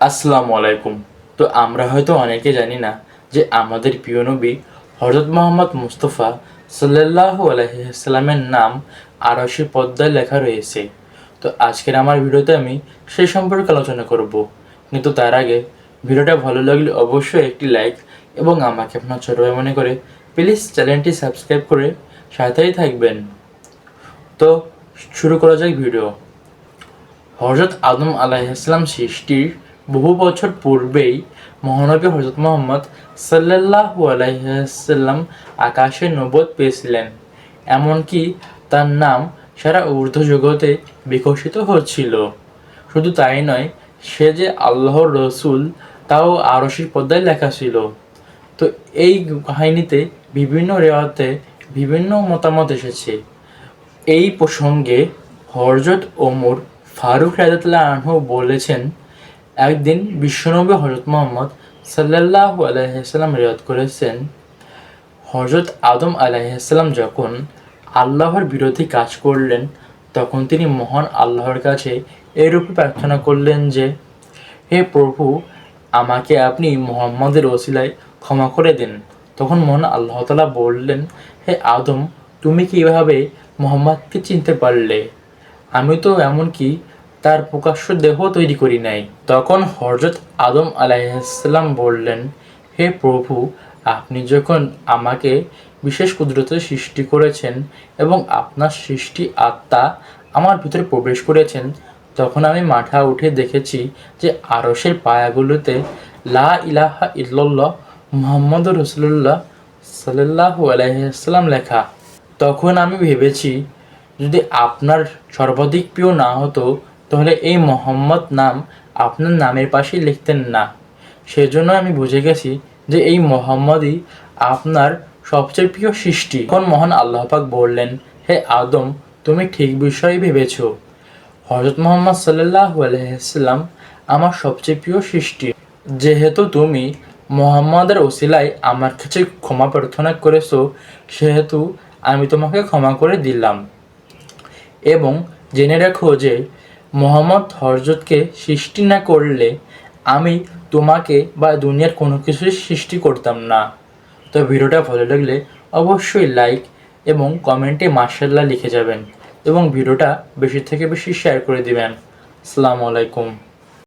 আসসালামু আলাইকুম। তো আমরা হয়তো অনেকে জানি না যে আমাদের প্রিয় নবী হযরত মুহাম্মদ মুস্তাফা সাল্লাল্লাহু আলাইহি ওয়াসাল্লামের নাম আরশের পর্দায় লেখা রয়েছে। তো আজকের আমার ভিডিওতে আমি সেই সম্পর্কে আলোচনা করব। কিন্তু তার আগে ভিডিওটা ভালো লাগলে অবশ্যই একটি লাইক এবং আমাকে আপনার ছোট ভাই মনে করে প্লিজ চ্যানেলটি সাবস্ক্রাইব করে সাথেই থাকবেন। তো শুরু করা যাক ভিডিও। হযরত আদম আলাইহিসসালাম সৃষ্টির বহু বছর পূর্বেই মহানবী হযরত মুহাম্মদ সাল্লাল্লাহু আলাইহি ওয়াসাল্লাম আকাশে নবুয়ত পেয়েছিলেন। এমনকি তার নাম সারা ঊর্ধ্ব জগতে বিকশিত হচ্ছিল। শুধু তাই নয়, সে যে আল্লাহর রসূল তাও আরশের পর্দায় লেখা ছিল। তো এই কাহিনীতে বিভিন্ন রেওয়াতে বিভিন্ন মতামত এসেছে। এই প্রসঙ্গে হযরত ওমর ফারুক রাদিয়াল্লাহু আনহু বলেছেন, একদিন বিশ্বনবী হযরত মুহাম্মদ সাল্লাল্লাহু আলাইহি ওয়াসাল্লাম রিওয়ায়াত করেছেন, হযরত আদম আলাইহিস সালাম যখন আল্লাহর বিরোধী কাজ করলেন তখন তিনি মহান আল্লাহর কাছে এরূপে প্রার্থনা করলেন যে, হে প্রভু, আমাকে আপনি মুহাম্মদের ওসিলায় ক্ষমা করে দিন। তখন মহান আল্লাহ তাআলা বললেন, হে আদম, তুমি কিভাবে মুহাম্মদকে চিনতে পারলে? আমি তো এমনকি তার প্রকাশ্য দেহ তৈরি করি নাই। তখন হযরত আদম আলাইহিসসালাম বললেন, হে প্রভু, আপনি যখন আমাকে বিশেষ কুদরতে সৃষ্টি করেছেন এবং আপনার সৃষ্টি আত্মা আমার ভিতরে প্রবেশ করেছেন, তখন আমি মাথা উঠে দেখেছি যে আরশের পায়াগুলোতে লা ইলাহা ইল্লাল্লাহ মুহাম্মাদুর রাসূলুল্লাহ সাল্লাল্লাহু আলাইহি ওয়াসাল্লাম লেখা। তখন আমি ভেবেছি, যদি আপনার সর্বাধিক প্রিয় না হতো তাহলে এই মুহাম্মদ নাম আপনার নামের পাশেই লিখতেন না। সেজন্য আমি বুঝে গেছি যে এই মুহাম্মদই আপনার সবচেয়ে প্রিয় সৃষ্টি। তখন মহান আল্লাহ পাক বললেন, হে আদম, তুমি ঠিক বিষয়ই ভেবেছ। হযরত মুহাম্মদ সাল্লাল্লাহু আলাইহি ওয়াসাল্লাম আমার সবচেয়ে প্রিয় সৃষ্টি। যেহেতু তুমি মুহাম্মদের ওসিলায় আমার কাছে ক্ষমা প্রার্থনা করেছো, সেহেতু আমি তোমাকে ক্ষমা করে দিলাম। এবং জেনে রাখো যে মুহাম্মদ হযরতকে সৃষ্টি না করলে আমি তোমাকে বা দুনিয়ার কোনো কিছুই সৃষ্টি করতাম না। তো ভিডিওটা ভালো লাগলে অবশ্যই লাইক এবং কমেন্টে মাশাআল্লাহ লিখে যাবেন এবং ভিডিওটা বেশি থেকে বেশি শেয়ার করে দিবেন। আসসালামু আলাইকুম।